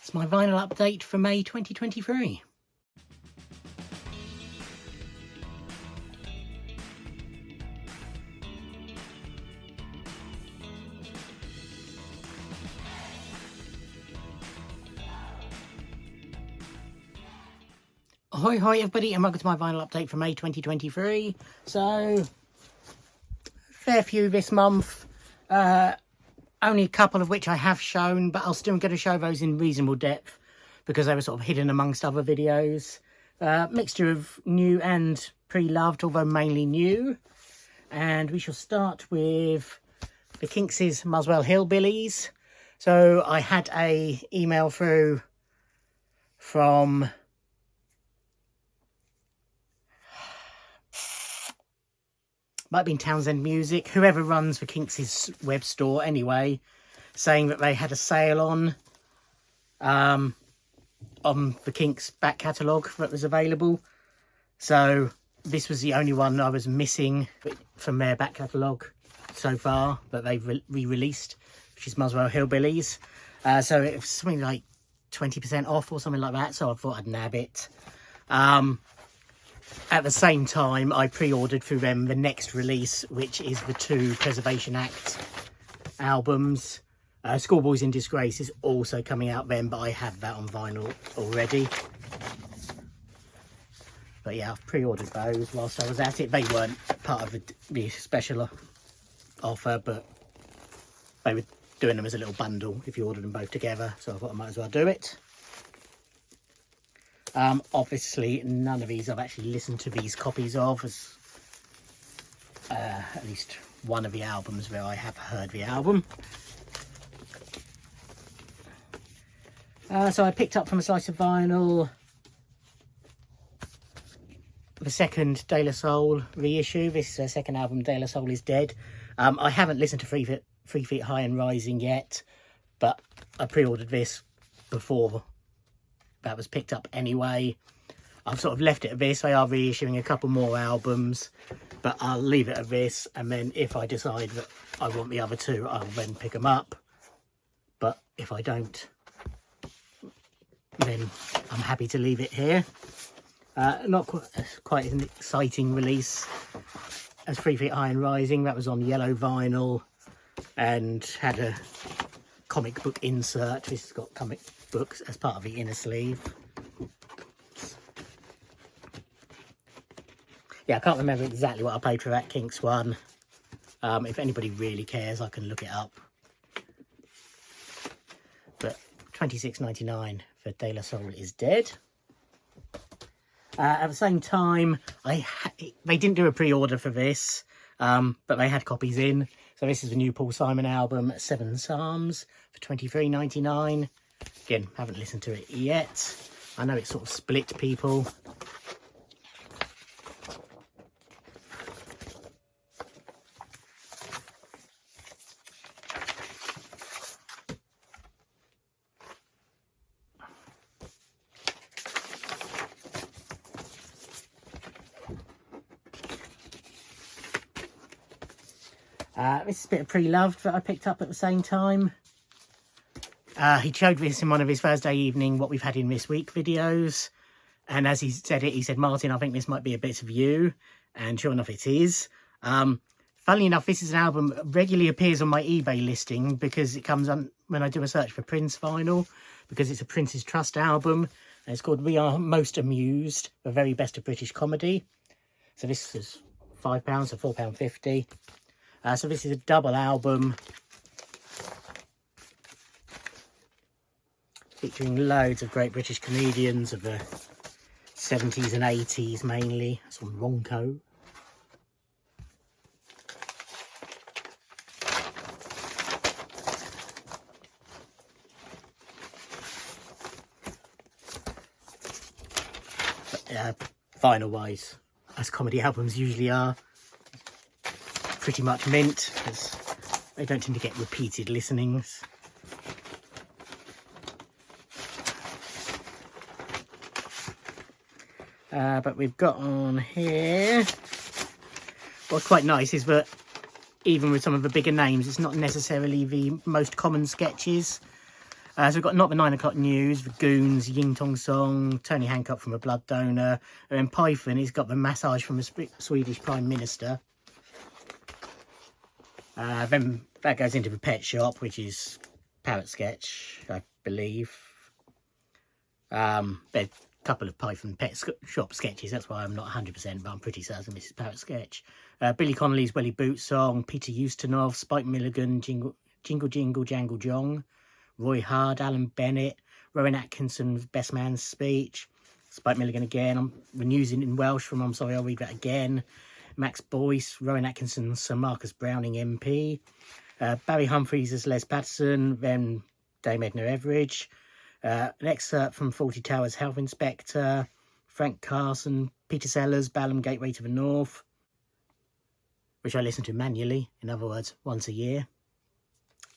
It's my vinyl update for May 2023. Ahoy hoy everybody, and welcome to my vinyl update for May 2023. So, fair few this month. Only a couple of which I have shown, but I'll still going to show those in reasonable depth because they were sort of hidden amongst other videos. Mixture of new and pre-loved, although mainly new. And we shall start with the Kinks' Muswell Hillbillies. So I had a email through from might have been Townsend Music, whoever runs the Kinks' web store anyway, saying that they had a sale on the Kinks back catalogue that was available. So this was the only one I was missing from their back catalogue so far that they've re-released, which is Muswell Hillbillies. So it was something like 20% off or something like that, so I thought I'd nab it. At the same time, I pre-ordered through them the next release, which is the 2 Preservation Act albums. Schoolboys in Disgrace is also coming out then, but I have that on vinyl already. But yeah, I've pre-ordered those whilst I was at it. They weren't part of the special offer, but they were doing them as a little bundle if you ordered them both together, so I thought I might as well do it. Obviously none of these I've actually listened to these copies of, as at least one of the albums where I have heard the album. So I picked up from a slice of vinyl the second De La Soul reissue. This is their second album, De La Soul is Dead. I haven't listened to 3 Feet High and Rising yet, but I pre-ordered this before that was picked up anyway. I've sort of left it at this. They are reissuing a couple more albums, but I'll leave it at this, and then if I decide that I want the other 2, I'll then pick them up. But if I don't, then I'm happy to leave it here. Not quite an exciting release as 3 Feet High and Rising. That was on yellow vinyl and had a comic book insert. This has got comic books as part of the inner sleeve. Yeah, I can't remember exactly what I paid for that Kinks one. If anybody really cares, I can look it up. But £26.99 for De La Soul is Dead. At the same time, they didn't do a pre-order for this, but they had copies in. So this is the new Paul Simon album, 7 Psalms, for £23.99. Again, haven't listened to it yet. I know it's sort of split people. This is a bit of pre-loved that I picked up at the same time. He showed this in one of his Thursday evening What We've Had in This Week videos. And as he said it, he said, "Martin, I think this might be a bit of you." And sure enough, it is. Funnily enough, this is an album that regularly appears on my eBay listing because it comes on when I do a search for Prince vinyl, because it's a Prince's Trust album. And it's called We Are Most Amused, the very best of British comedy. So this is £5, so £4.50. So this is a double album featuring loads of great British comedians of the 70s and 80s mainly. That's on Ronco. Vinyl wise, as comedy albums usually are, pretty much mint, because they don't tend to get repeated listenings. But we've got on here, what's quite nice is that even with some of the bigger names, it's not necessarily the most common sketches. So we've got Not the 9 O'Clock News, The Goons, Ying Tong Song, Tony Hancock from A Blood Donor, and then Python, he's got The Massage from the Swedish Prime Minister. Then that goes into The Pet Shop, which is Parrot Sketch, I believe. There's a couple of Python Pet Shop sketches, that's why I'm not 100%, but I'm pretty certain this is Parrot Sketch. Billy Connolly's Welly Boot Song, Peter Ustinov, Spike Milligan, Jingle Jingle Jangle Jong, Roy Hard, Alan Bennett, Rowan Atkinson's Best Man's Speech, Spike Milligan again, I'm renewing in Welsh from I'm Sorry I'll Read That Again, Max Boyce, Rowan Atkinson's Sir Marcus Browning MP, Barry Humphries as Les Patterson, then Dame Edna Everidge, an excerpt from 40 Towers Health Inspector, Frank Carson, Peter Sellers, Balham Gateway to the North, which I listen to manually, in other words, once a year.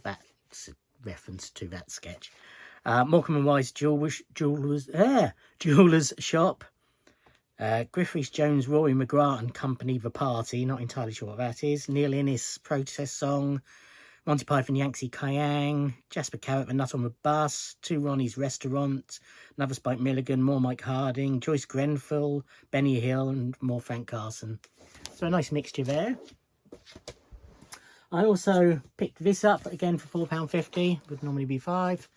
That's a reference to that sketch. Morecambe and Wise Jeweller's Shop, Griff Rhys Jones, Rory McGrath and Company, The Party, not entirely sure what that is, Neil Innes, Protest Song, Monty Python, Yangtze Kayang, Jasper Carrot, The Nut on the Bus, Two Ronnie's Restaurant, another Spike Milligan, more Mike Harding, Joyce Grenfell, Benny Hill and more Frank Carson. So a nice mixture there. I also picked this up again for £4.50, would normally be £5.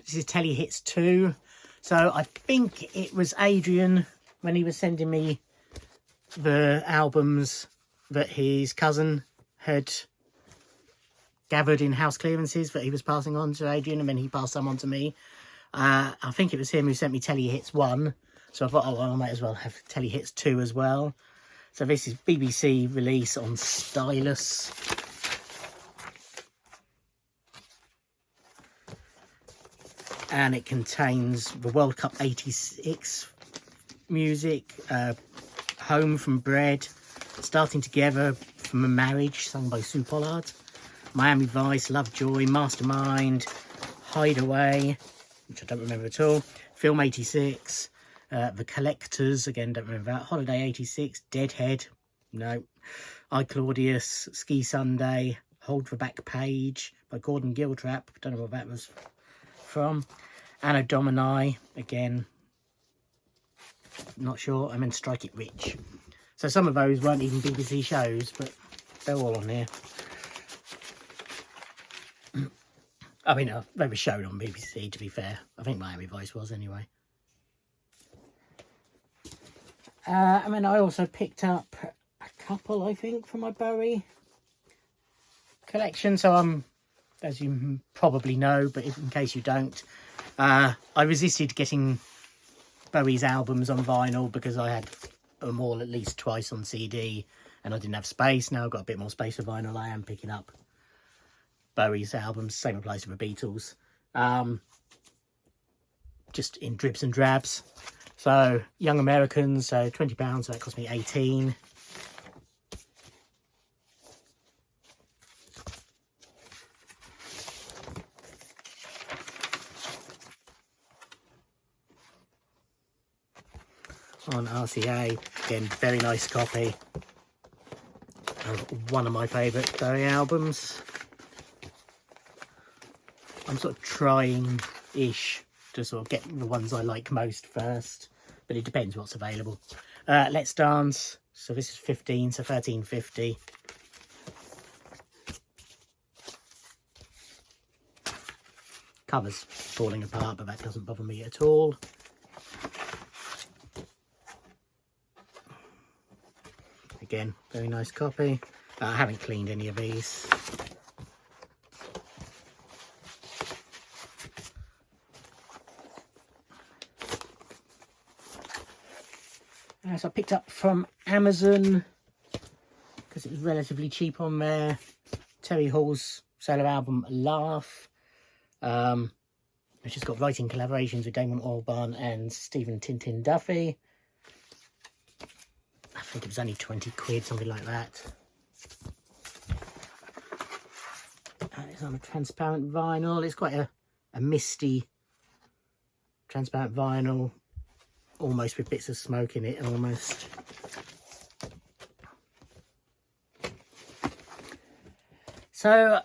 This is Telly Hits 2. So I think it was Adrian, when he was sending me the albums that his cousin had gathered in house clearances that he was passing on to Adrian, and then he passed some on to me. I think it was him who sent me Telly Hits 1. So I thought, oh, well, I might as well have Telly Hits 2 as well. So this is BBC release on Stylus. And it contains the World Cup 86 music, Home from Bread, Starting Together from a Marriage, sung by Sue Pollard, Miami Vice, Lovejoy, Mastermind, Hideaway, which I don't remember at all, Film 86, The Collectors, again don't remember that, Holiday 86, Deadhead, no, I Claudius, Ski Sunday, Hold the Back Page by Gordon Giltrap, don't know what that was from, Anno Domini, again not sure, and then Strike It Rich. So some of those weren't even BBC shows, but they're all on here. I mean, they were shown on BBC, to be fair. I think Miami Vice was, anyway. And then I also picked up a couple, I think, from my Bowie collection. So as you probably know, but in case you don't, I resisted getting Bowie's albums on vinyl because I had them all at least twice on CD and I didn't have space. Now I've got a bit more space for vinyl. I am picking up Bowie's albums, same applies to the Beatles, just in dribs and drabs. So Young Americans, so £20, so that cost me 18. On RCA, again, very nice copy of one of my favourite Bowie albums. I'm sort of trying-ish to sort of get the ones I like most first, but it depends what's available. Let's Dance, so this is 15, so £13.50. Cover's falling apart, but that doesn't bother me at all. Again, very nice copy. I haven't cleaned any of these. So I picked up from Amazon because it was relatively cheap on there. Terry Hall's solo album Laugh, which has got writing collaborations with Damon Albarn and Stephen Tintin Duffy. I think it was only 20 quid, something like that. It's on a transparent vinyl. It's quite a misty transparent vinyl, almost with bits of smoke in it, almost. So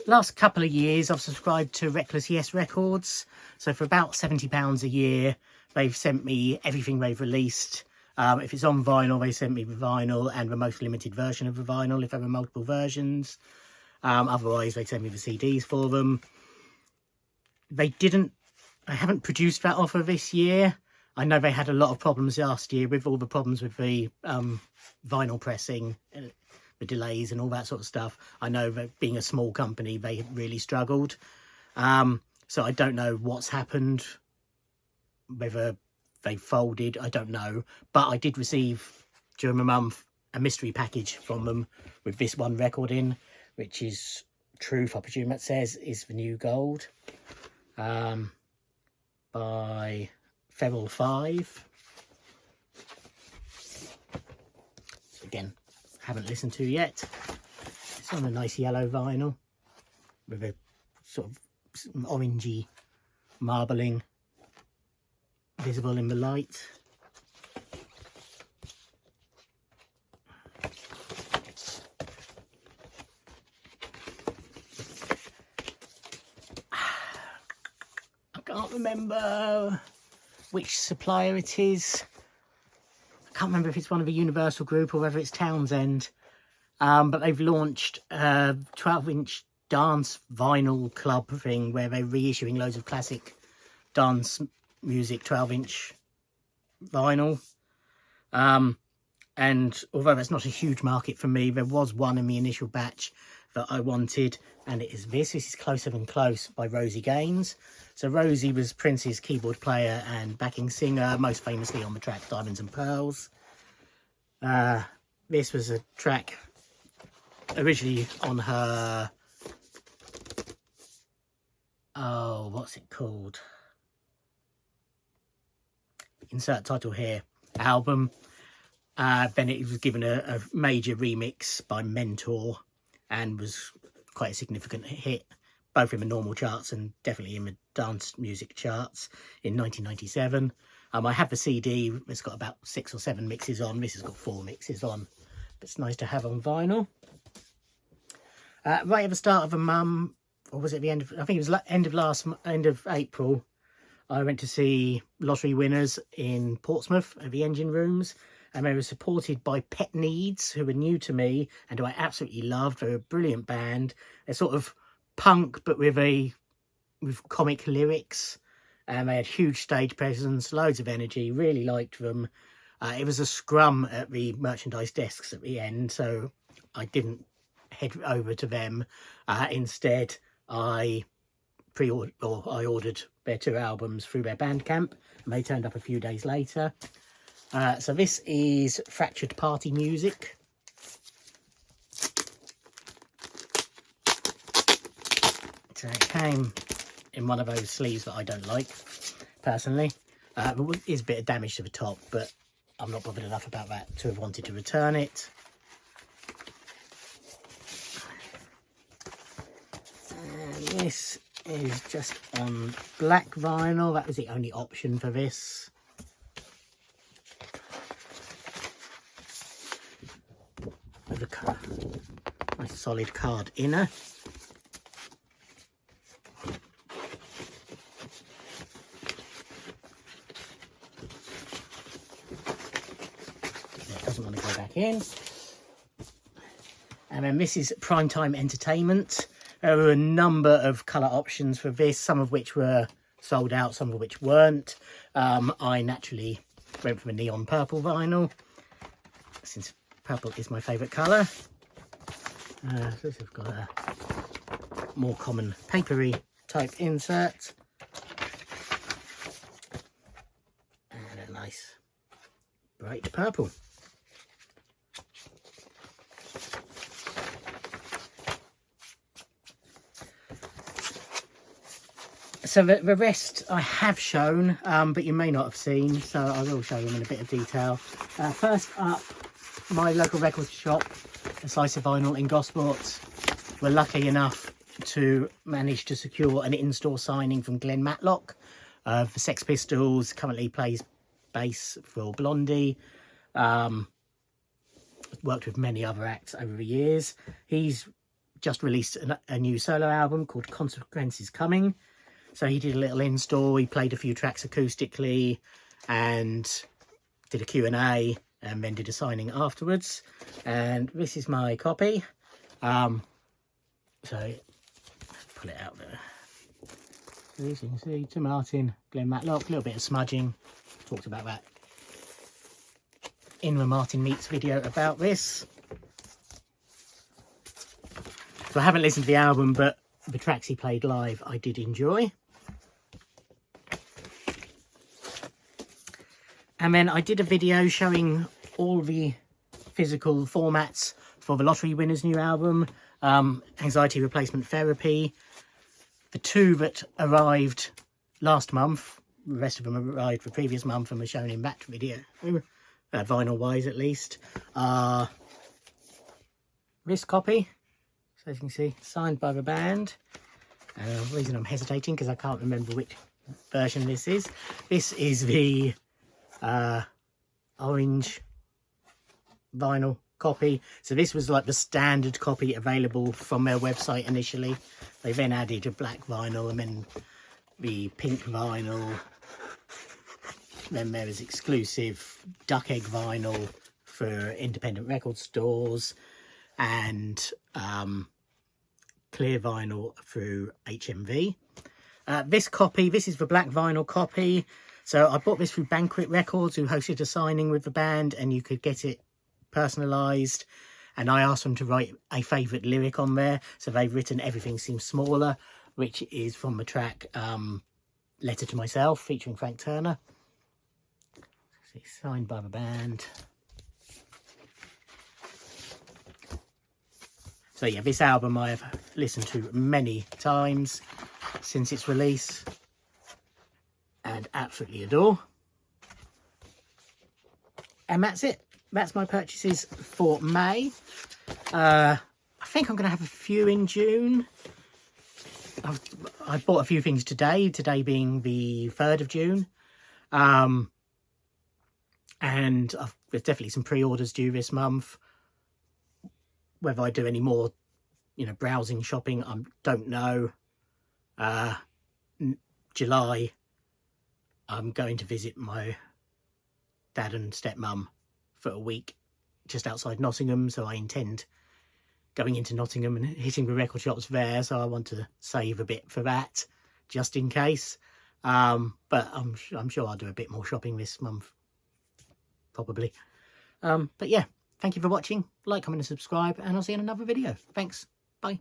last couple of years I've subscribed to Reckless Yes Records, so for about £70 a year they've sent me everything they've released. If it's on vinyl, they sent me the vinyl and the most limited version of the vinyl if there were multiple versions. Otherwise they send me the CDs for them. They haven't produced that offer this year. I know they had a lot of problems last year with all the problems with the vinyl pressing, the delays and all that sort of stuff. I know that being a small company, they really struggled. So I don't know what's happened, whether they folded, I don't know. But I did receive, during the month, a mystery package from them with this one record in, which is Truth, I presume that says, is the New Gold, by Feral 5. So again, haven't listened to yet. It's on a nice yellow vinyl with a sort of orangey marbling visible in the light. I can't remember which supplier it is. I can't remember if it's one of the Universal Group or whether it's Townsend. But they've launched a 12-inch dance vinyl club thing where they're reissuing loads of classic dance music 12-inch vinyl. And although that's not a huge market for me, there was one in the initial batch that I wanted, and it is this. This is Closer Than Close by Rosie Gaines. So Rosie was Prince's keyboard player and backing singer, most famously on the track Diamonds and Pearls. This was a track originally on her, oh, what's it called? Insert title here, album. Then it was given a major remix by Mentor and was quite a significant hit, both in the normal charts and definitely in the dance music charts in 1997. I have the CD. It's got about 6 or 7 mixes on. This has got 4 mixes on. But it's nice to have on vinyl. Right at the start of the or was it the end of, I think it was end of April, I went to see Lottery Winners in Portsmouth at the Engine Rooms, and they were supported by Pet Needs, who were new to me and who I absolutely loved. They're a brilliant band. They're sort of punk, but with comic lyrics, and they had huge stage presence, loads of energy. Really liked them. It was a scrum at the merchandise desks at the end, so I didn't head over to them. Instead, I ordered their 2 albums through their Bandcamp, and they turned up a few days later. So this is Fractured Party Music. So it came in one of those sleeves that I don't like, personally. There is a bit of damage to the top, but I'm not bothered enough about that to have wanted to return it. And this is just on black vinyl. That was the only option for this. With a nice solid card inner. It doesn't want to go back in. And then this is Primetime Entertainment. There were a number of colour options for this, some of which were sold out, some of which weren't. I naturally went for a neon purple vinyl, since purple is my favourite colour. So this has got a more common papery type insert. And a nice bright purple. So the rest I have shown, but you may not have seen, so I will show them in a bit of detail. First up, my local record shop, a Slice of Vinyl in Gosport, were lucky enough to manage to secure an in-store signing from Glenn Matlock for Sex Pistols. Currently plays bass for Blondie. Worked with many other acts over the years. He's just released a new solo album called Consequences Coming. So he did a little install, he played a few tracks acoustically and did a Q&A and then did a signing afterwards. And this is my copy. So pull it out there. So as you can see, to Martin, Glenn Matlock, a little bit of smudging. Talked about that in the Martin Meets video about this. So I haven't listened to the album, but the tracks he played live I did enjoy. And then I did a video showing all the physical formats for the Lottery Winners' new album, Anxiety Replacement Therapy. The 2 that arrived last month, the rest of them arrived the previous month and were shown in that video, vinyl-wise at least, are this copy. So as you can see, signed by the band. The reason I'm hesitating because I can't remember which version this is. This is the orange vinyl copy. So this was like the standard copy available from their website initially. They then added a black vinyl and then the pink vinyl. Then there was exclusive duck egg vinyl for independent record stores and clear vinyl through HMV. This is the black vinyl copy. So I bought this through Banquet Records, who hosted a signing with the band, and you could get it personalised. And I asked them to write a favourite lyric on there. So they've written Everything Seems Smaller, which is from the track Letter to Myself, featuring Frank Turner. So it's signed by the band. So yeah, this album I have listened to many times since its release and absolutely adore. And that's it. That's my purchases for May. I think I'm going to have a few in June. I bought a few things today being the 3rd of June. And there's definitely some pre-orders due this month. Whether I do any more, browsing, shopping, I don't know. July, I'm going to visit my dad and stepmum for a week just outside Nottingham. So I intend going into Nottingham and hitting the record shops there. So I want to save a bit for that, just in case. But I'm sure I'll do a bit more shopping this month, probably. But yeah. Thank you for watching. Like, comment and subscribe, and I'll see you in another video. Thanks. Bye.